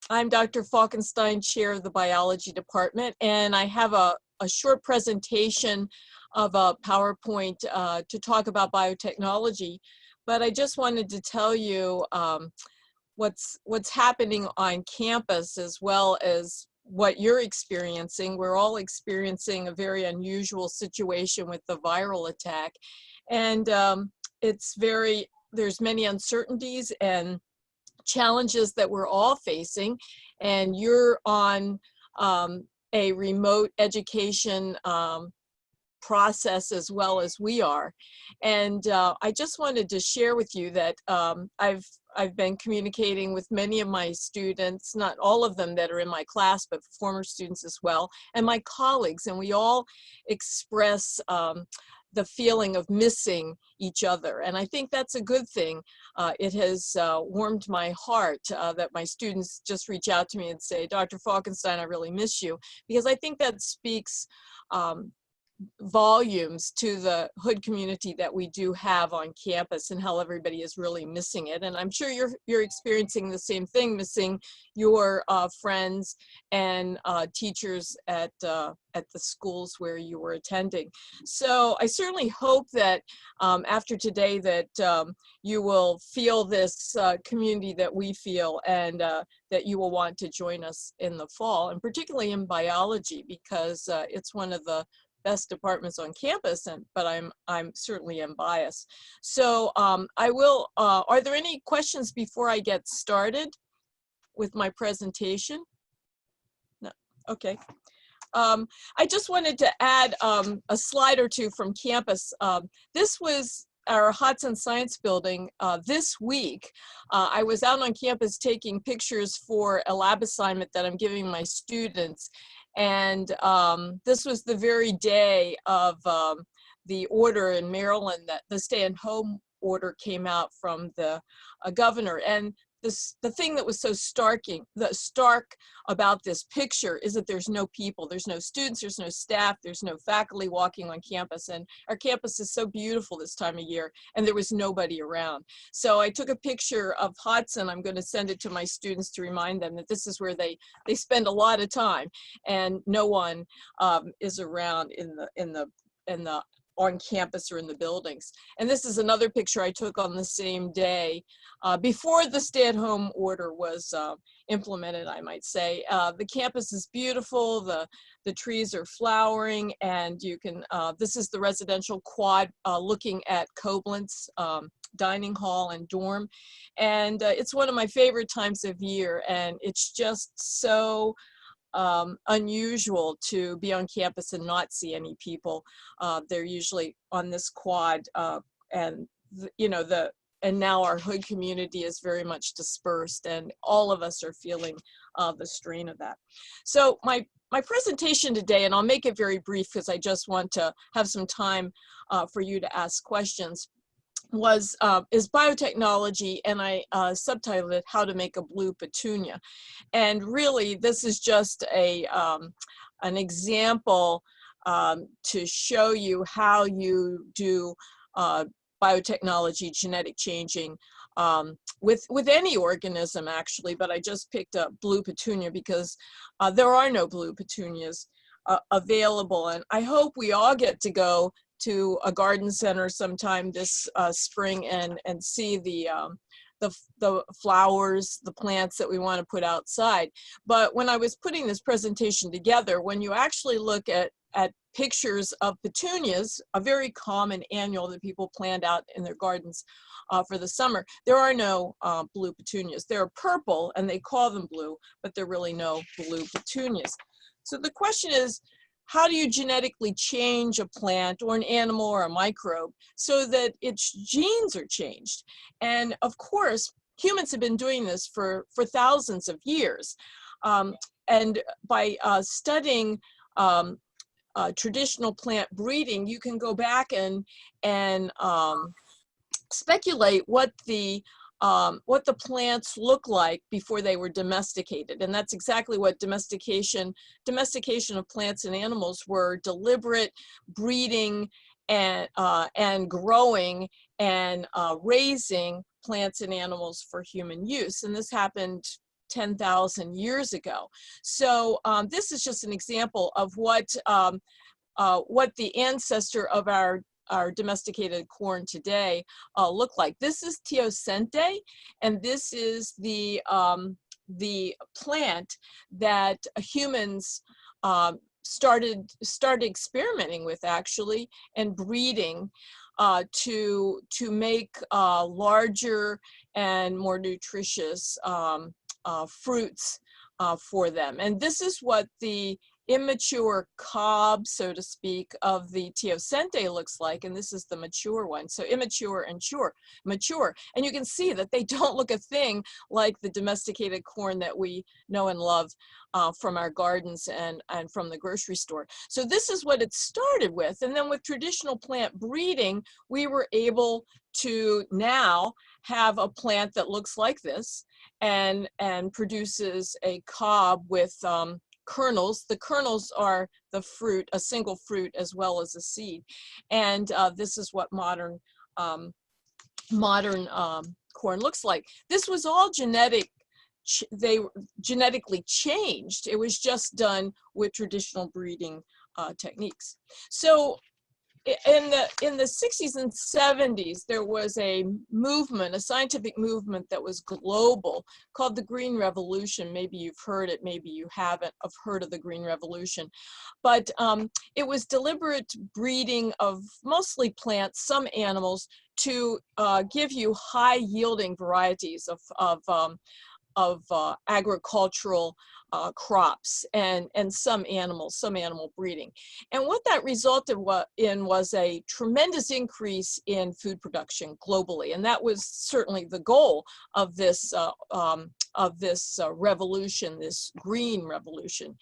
I'm Dr. Falkenstein, chair of the biology department, and I have a short presentation of a PowerPoint to talk about biotechnology. But I just wanted to tell you what's happening on campus, as well as what you're experiencing. We're all experiencing a very unusual situation with the viral attack, and there's many uncertainties and challenges that we're all facing, and you're on a remote education process as well as we are. And I just wanted to share with you that I've been communicating with many of my students, not all of them that are in my class, but former students as well, and my colleagues, and we all express the feeling of missing each other. And I think that's a good thing. It has warmed my heart that my students just reach out to me and say, Dr. Falkenstein, I really miss you, because I think that speaks volumes to the Hood community that we do have on campus, and how everybody is really missing it. And I'm sure you're experiencing the same thing, missing your friends and teachers at the schools where you were attending. So I certainly hope that after today that you will feel this community that we feel, and that you will want to join us in the fall, and particularly in biology, because it's one of the best departments on campus, but I'm certainly am biased. So I will, are there any questions before I get started with my presentation? No, okay. I just wanted to add a slide or two from campus. This was our Hodson Science Building this week. I was out on campus taking pictures for a lab assignment that I'm giving my students. And this was the very day of the order in Maryland, that the stay-at-home order came out from the governor. And the thing that was so stark about this picture is that there's no people, there's no students, there's no staff, there's no faculty walking on campus. And our campus is so beautiful this time of year, and there was nobody around. So I took a picture of Hodson. I'm going to send it to my students to remind them that this is where they spend a lot of time, and no one is around in the on campus or in the buildings. And this is another picture I took on the same day before the stay-at-home order was implemented, I might say. The campus is beautiful, the trees are flowering, and you can, this is the residential quad looking at Koblenz dining hall and dorm. And it's one of my favorite times of year, and it's just so unusual to be on campus and not see any people. They're usually on this quad, and and now our Hood community is very much dispersed, and all of us are feeling the strain of that. So my presentation today, and I'll make it very brief because I just want to have some time for you to ask questions, is biotechnology, and I subtitled it How to Make a Blue Petunia. And really, this is just an example to show you how you do biotechnology, genetic changing, with any organism actually, but I just picked up blue petunia because there are no blue petunias available. And I hope we all get to go to a garden center sometime this spring and see the flowers, the plants that we want to put outside. But when I was putting this presentation together, when you actually look at pictures of petunias, a very common annual that people plant out in their gardens for the summer, there are no blue petunias. They're purple and they call them blue, but there are really no blue petunias. So the question is, how do you genetically change a plant or an animal or a microbe so that its genes are changed? And of course, humans have been doing this for thousands of years. And by studying traditional plant breeding, you can go back and speculate what the plants look like before they were domesticated. And that's exactly what domestication of plants and animals were: deliberate breeding and growing and raising plants and animals for human use. And this happened 10,000 years ago. So this is just an example of what the ancestor of our domesticated corn today look like. This is teosinte, and this is the plant that humans started experimenting with, actually, and breeding to make larger and more nutritious fruits for them. And this is what the immature cob, so to speak, of the teosinte looks like, and this is the mature one. So immature and mature. And you can see that they don't look a thing like the domesticated corn that we know and love from our gardens and from the grocery store. So this is what it started with. And then with traditional plant breeding, we were able to now have a plant that looks like this and produces a cob with kernels. The kernels are the fruit, a single fruit, as well as a seed. And this is what modern corn looks like. This was all they genetically changed. It was just done with traditional breeding techniques. So in the 60s and 70s, there was a movement, a scientific movement that was global, called the Green Revolution. Maybe you've heard it, maybe you haven't heard of the Green Revolution. But it was deliberate breeding of mostly plants, some animals, to give you high-yielding varieties of agricultural crops and some animal breeding. And what that resulted in was a tremendous increase in food production globally. And that was certainly the goal of this revolution, this green revolution.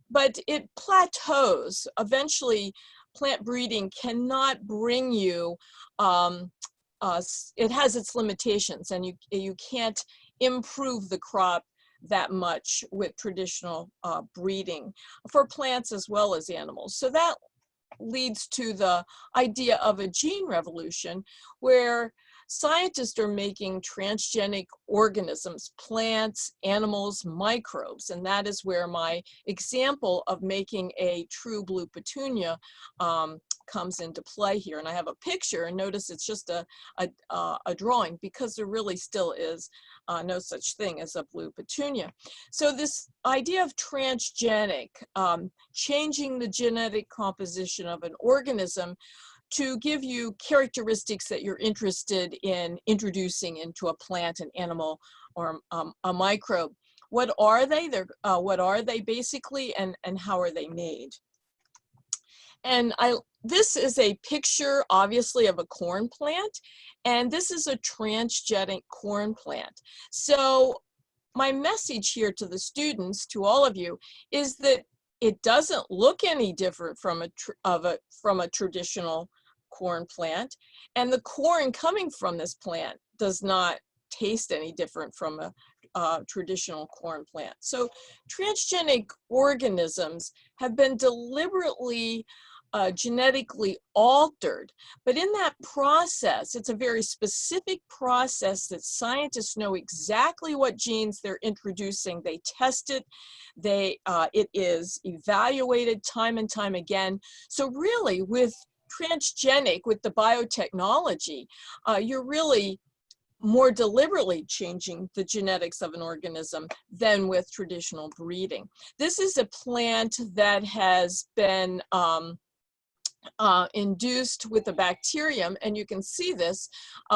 But it plateaus. Eventually, plant breeding cannot bring you, it has its limitations, and you can't improve the crop that much with traditional breeding for plants as well as animals. So that leads to the idea of a gene revolution, where scientists are making transgenic organisms, plants, animals, microbes, and that is where my example of making a true blue petunia comes into play here. And I have a picture, and notice it's just a drawing, because there really still is no such thing as a blue petunia. So this idea of transgenic, changing the genetic composition of an organism to give you characteristics that you're interested in introducing into a plant, an animal, or a microbe. What are they? What are they basically, and how are they made? And this is a picture, obviously, of a corn plant, and this is a transgenic corn plant. So my message here to the students, to all of you, is that it doesn't look any different from a traditional corn plant, and the corn coming from this plant does not taste any different from a traditional corn plant. So transgenic organisms have been deliberately genetically altered, but in that process, it's a very specific process that scientists know exactly what genes they're introducing. They test it, it is evaluated time and time again. So really, with transgenic, with the biotechnology, you're really more deliberately changing the genetics of an organism than with traditional breeding. This is a plant that has been induced with a bacterium, and you can see this.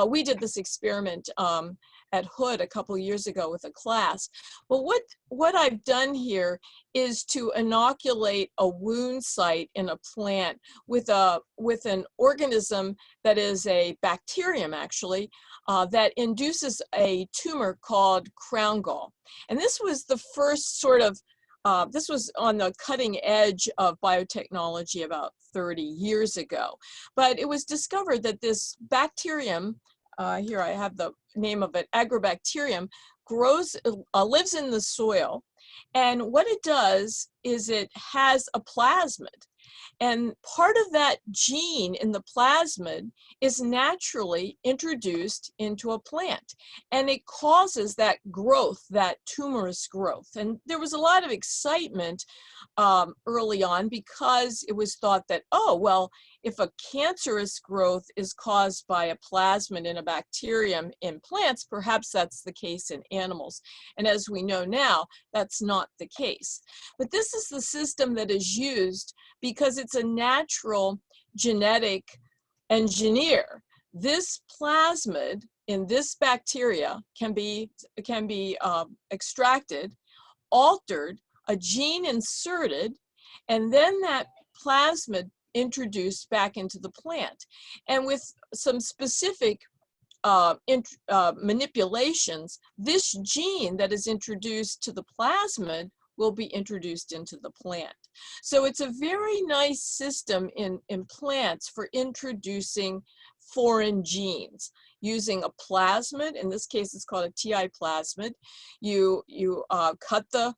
We did this experiment at Hood a couple years ago with a class. But what I've done here is to inoculate a wound site in a plant with an organism that is a bacterium, actually, that induces a tumor called crown gall. And this was the first sort of this was on the cutting edge of biotechnology about 30 years ago. But it was discovered that this bacterium, here I have the name of it, Agrobacterium, lives in the soil. And what it does is it has a plasmid. And part of that gene in the plasmid is naturally introduced into a plant. And it causes that growth, that tumorous growth. And there was a lot of excitement early on because it was thought that, oh, well, if a cancerous growth is caused by a plasmid in a bacterium in plants, perhaps that's the case in animals. And as we know now, that's not the case. But this is the system that is used because it's a natural genetic engineer. This plasmid in this bacteria can be extracted, altered, a gene inserted, and then that plasmid introduced back into the plant. And with some specific manipulations, this gene that is introduced to the plasmid will be introduced into the plant. So it's a very nice system in plants for introducing foreign genes using a plasmid. In this case, it's called a TI plasmid. You cut the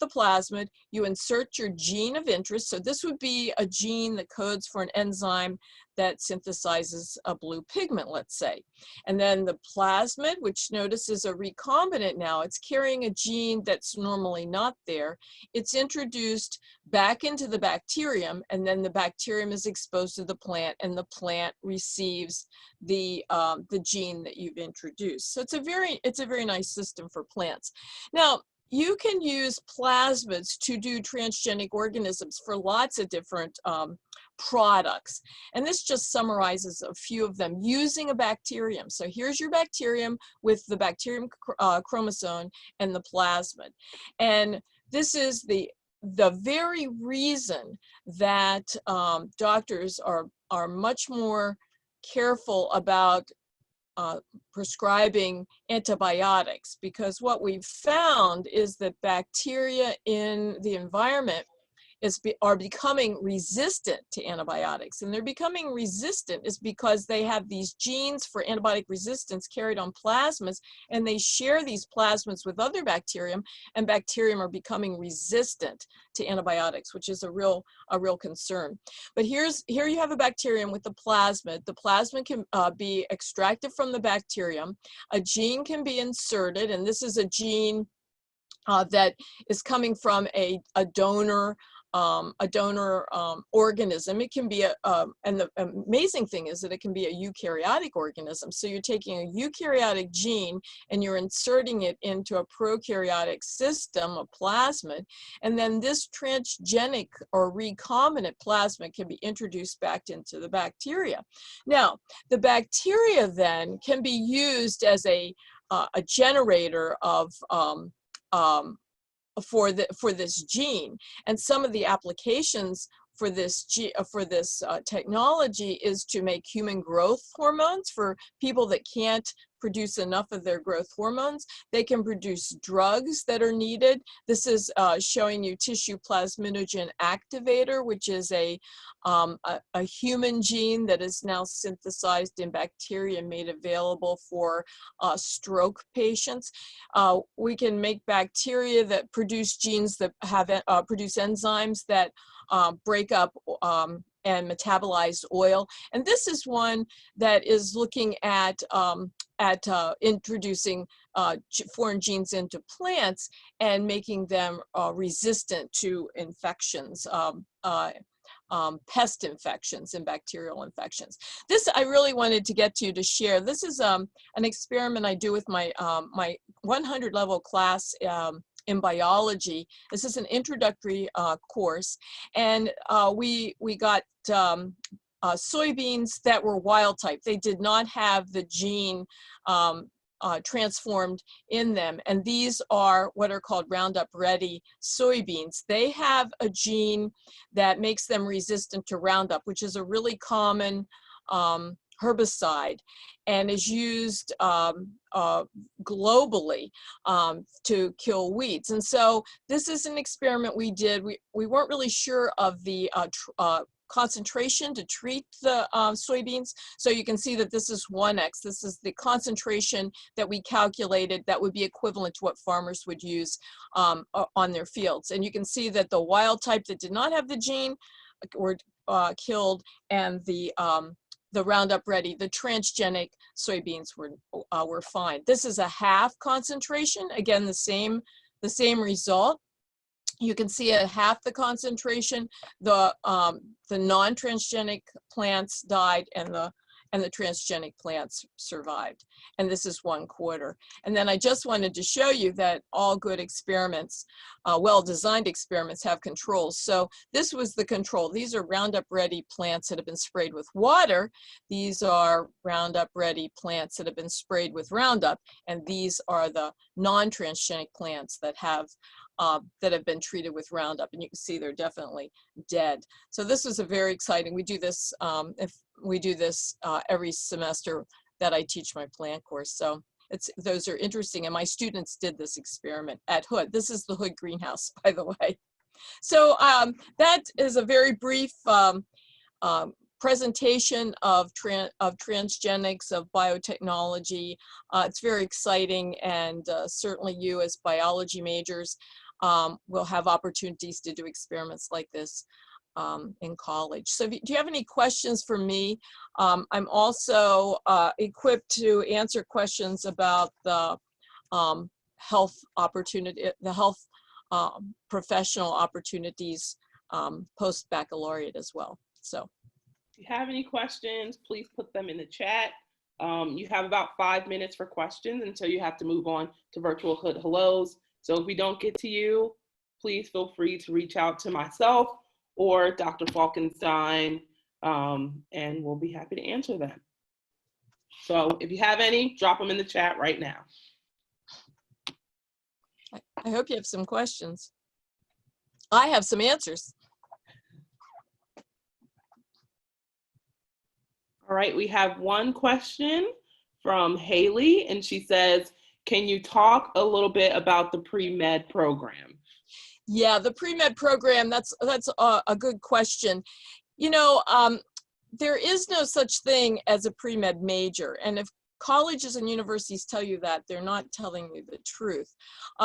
plasmid, you insert your gene of interest. So this would be a gene that codes for an enzyme that synthesizes a blue pigment, let's say. And then the plasmid, which notice is a recombinant now, it's carrying a gene that's normally not there. It's introduced back into the bacterium, and then the bacterium is exposed to the plant, and the plant receives the gene that you've introduced. So it's a very nice system for plants. Now, you can use plasmids to do transgenic organisms for lots of different products. And this just summarizes a few of them using a bacterium. So here's your bacterium with the bacterium chromosome and the plasmid. And this is the very reason that doctors are much more careful about prescribing antibiotics, because what we've found is that bacteria in the environment are becoming resistant to antibiotics. And they're becoming resistant is because they have these genes for antibiotic resistance carried on plasmids, and they share these plasmids with other bacterium, and bacterium are becoming resistant to antibiotics, which is a real concern. But here you have a bacterium with the plasmid. The plasmid can be extracted from the bacterium. A gene can be inserted, and this is a gene that is coming from a donor organism. It can be and the amazing thing is that it can be a eukaryotic organism. So you're taking a eukaryotic gene and you're inserting it into a prokaryotic system, a plasmid, and then this transgenic or recombinant plasmid can be introduced back into the bacteria. Now, the bacteria then can be used as a generator of for this gene, and some of the applications for this technology is to make human growth hormones for people that can't produce enough of their growth hormones. They can produce drugs that are needed. This is showing you tissue plasminogen activator, which is a human gene that is now synthesized in bacteria and made available for stroke patients. We can make bacteria that produce genes that have produce enzymes that break up and metabolize oil. And this is one that is looking at introducing foreign genes into plants and making them resistant to infections, pest infections and bacterial infections. This I really wanted to get to share. This is an experiment I do with my my 100 level class in biology. This is an introductory course, and we got soybeans that were wild type. They did not have the gene transformed in them, and these are what are called Roundup Ready soybeans. They have a gene that makes them resistant to Roundup, which is a really common herbicide, and is used globally to kill weeds. And so this is an experiment we did. We weren't really sure of the concentration to treat the soybeans. So you can see that this is 1x. This is the concentration that we calculated that would be equivalent to what farmers would use on their fields. And you can see that the wild type that did not have the gene were killed, and the Roundup Ready, the transgenic soybeans were fine. This is a half concentration. Again, the same result. You can see at half the concentration, the non-transgenic plants died and the transgenic plants survived. And this is 1/4. And then I just wanted to show you that all good experiments, well-designed experiments, have controls. So this was the control. These are Roundup Ready plants that have been sprayed with water. These are Roundup Ready plants that have been sprayed with Roundup. And these are the non-transgenic plants that have been treated with Roundup, and you can see they're definitely dead. So this is a very exciting. We do this every semester that I teach my plant course. So those are interesting, and my students did this experiment at Hood. This is the Hood greenhouse, by the way. So that is a very brief presentation of transgenics, of biotechnology. It's very exciting, and certainly you as biology majors will have opportunities to do experiments like this in college. So do you have any questions for me? I'm also equipped to answer questions about the health opportunity, the health professional opportunities post-baccalaureate as well. So if you have any questions, please put them in the chat. You have about 5 minutes for questions until you have to move on to virtual Hood Hellos. So if we don't get to you, please feel free to reach out to myself or Dr. Falkenstein, and we'll be happy to answer them. So if you have any, drop them in the chat right now. I hope you have some questions. I have some answers. All right, we have one question from Haley, and she says, can you talk a little bit about the pre-med program? Yeah, the pre-med program, that's a good question. You know, there is no such thing as a pre-med major, and if colleges and universities tell you that, they're not telling you the truth.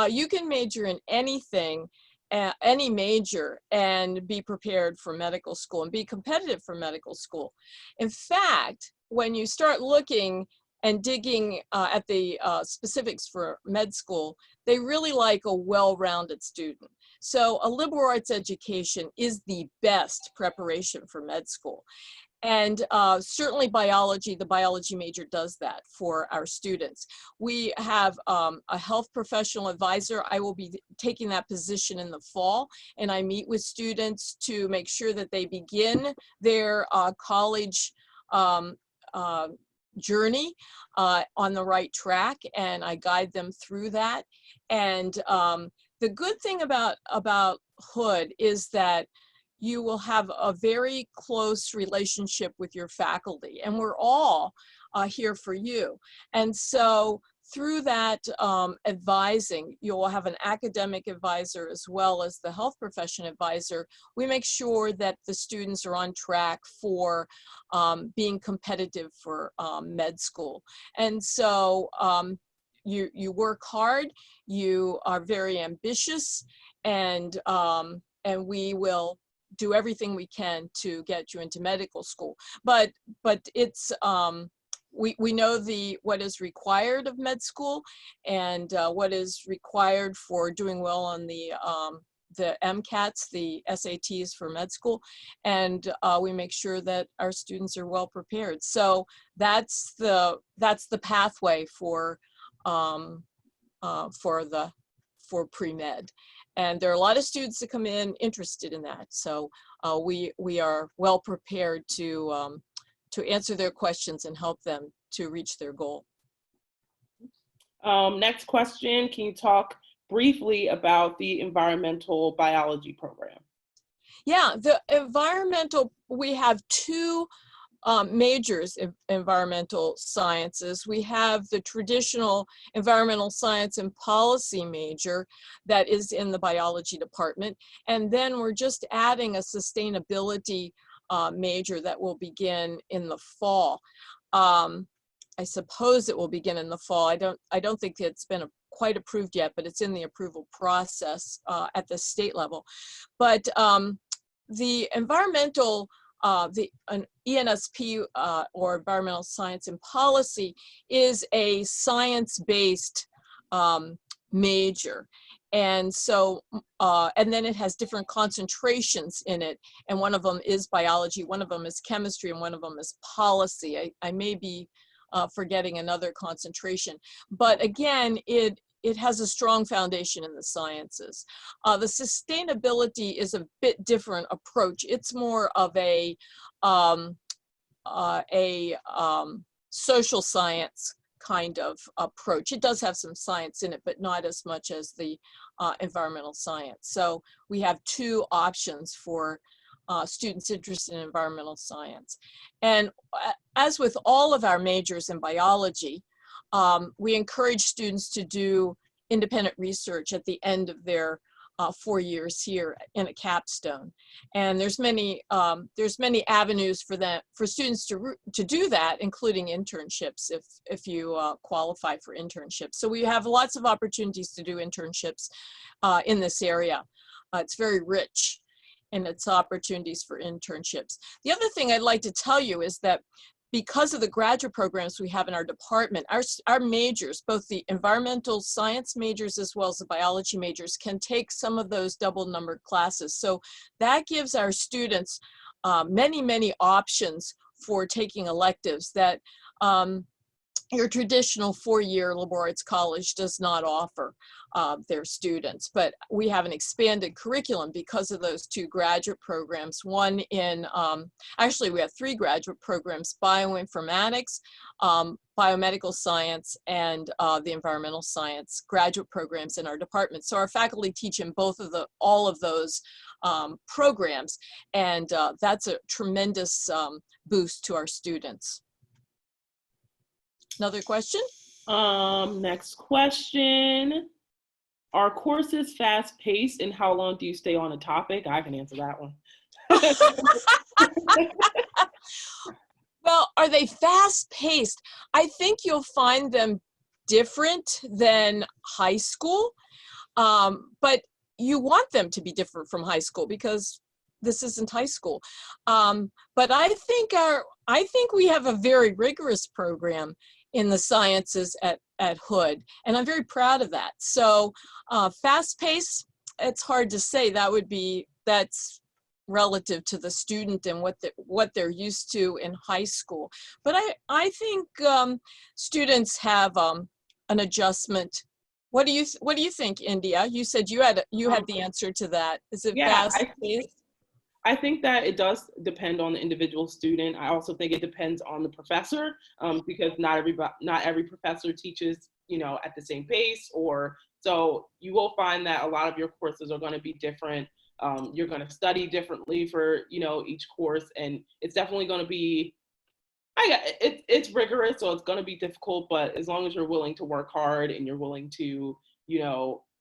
You can major in anything, any major, and be prepared for medical school and be competitive for medical school. In fact, when you start looking and digging at the specifics for med school, they really like a well-rounded student. So a liberal arts education is the best preparation for med school. And certainly biology, the biology major does that for our students. We have a health professional advisor. I will be taking that position in the fall, and I meet with students to make sure that they begin their college journey on the right track, and I guide them through that. And the good thing about Hood is that you will have a very close relationship with your faculty, and we're all here for you. And so through that advising, you'll have an academic advisor as well as the health profession advisor. We make sure that the students are on track for being competitive for med school. And so you work hard, you are very ambitious, and we will do everything we can to get you into medical school. But it's we know what is required of med school, and what is required for doing well on the MCATs, the SATs for med school, and we make sure that our students are well prepared. So that's the pathway for pre-med. And there are a lot of students that come in interested in that. So we are well prepared to answer their questions and help them to reach their goal. Next question, can you talk briefly about the environmental biology program? Yeah, the environmental, we have two majors in environmental sciences. We have the traditional environmental science and policy major that is in the biology department. And then we're just adding a sustainability major that will begin in the fall. I suppose it will begin in the fall. I don't think it's been quite approved yet, but it's in the approval process at the state level. But the environmental, an ENSP or environmental science and policy is a science-based major. And so, and then it has different concentrations in it. And one of them is biology, one of them is chemistry, and one of them is policy. I may be forgetting another concentration. But again, it has a strong foundation in the sciences. The sustainability is a bit different approach. It's more of a social science kind of approach. It does have some science in it, but not as much as the environmental science. So we have two options for students interested in environmental science. And as with all of our majors in biology, we encourage students to do independent research at the end of their 4 years here in a capstone. And there's many avenues for students to do that, including internships if you qualify for internships. So we have lots of opportunities to do internships in this area. It's very rich in its opportunities for internships. The other thing I'd like to tell you is that because of the graduate programs we have in our department, our majors, both the environmental science majors as well as the biology majors, can take some of those double numbered classes. So that gives our students many, many options for taking electives that your traditional 4-year liberal arts college does not offer their students. But we have an expanded curriculum because of those two graduate programs. One in, actually we have 3 graduate programs: bioinformatics, biomedical science, and the environmental science graduate programs in our department. So our faculty teach in all of those programs, and that's a tremendous boost to our students. Another question? Next question. Are courses fast-paced, and how long do you stay on a topic? I can answer that one. Well, are they fast-paced? I think you'll find them different than high school, but you want them to be different from high school because this isn't high school. But I think we have a very rigorous program in the sciences at Hood, and I'm very proud of that. So fast pace, it's hard to say. That's relative to the student and what they're used to in high school. But I think students have an adjustment. What do you think, India? You said you had the answer to that. Is it fast paced? I think that it does depend on the individual student. I also think it depends on the professor, because not every professor teaches, at the same pace, so you will find that a lot of your courses are going to be different. You're going to study differently for, each course, and it's definitely going to be, it's rigorous, so it's going to be difficult, but as long as you're willing to work hard and you're willing to,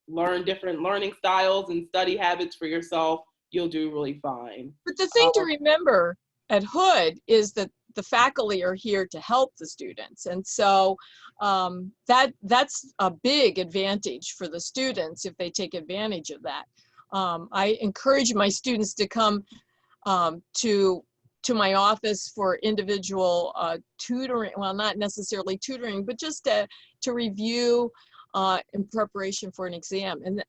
learn different learning styles and study habits for yourself, you'll do really fine. But the thing to remember at Hood is that the faculty are here to help the students. And so that's a big advantage for the students if they take advantage of that. I encourage my students to come to my office for individual tutoring, well, not necessarily tutoring, but just to review in preparation for an exam. And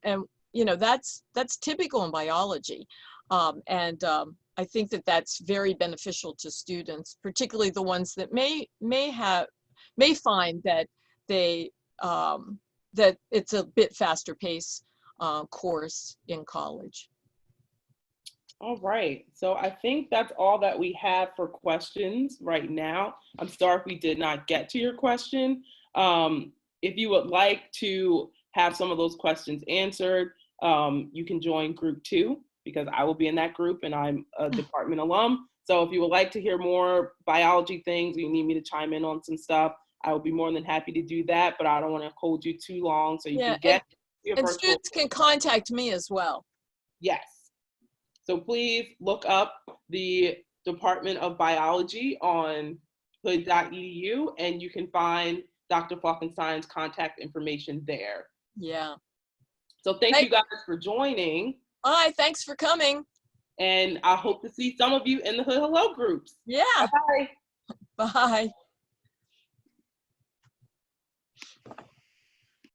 that's typical in biology. I think that's very beneficial to students, particularly the ones that may find that that it's a bit faster pace course in college. All right, so I think that's all that we have for questions right now. I'm sorry if we did not get to your question. If you would like to have some of those questions answered, you can join group 2, because I will be in that group and I'm a department alum. So if you would like to hear more biology things, you need me to chime in on some stuff, I will be more than happy to do that, but I don't want to hold you too long, so you can get your and virtual. Students can contact me as well. Yes. So please look up the Department of Biology on hood.edu, and you can find Dr. Falkenstein's contact information there. Yeah. So thank you guys for joining. Hi, thanks for coming. And I hope to see some of you in the Hood Hello groups. Yeah, Bye-bye. bye.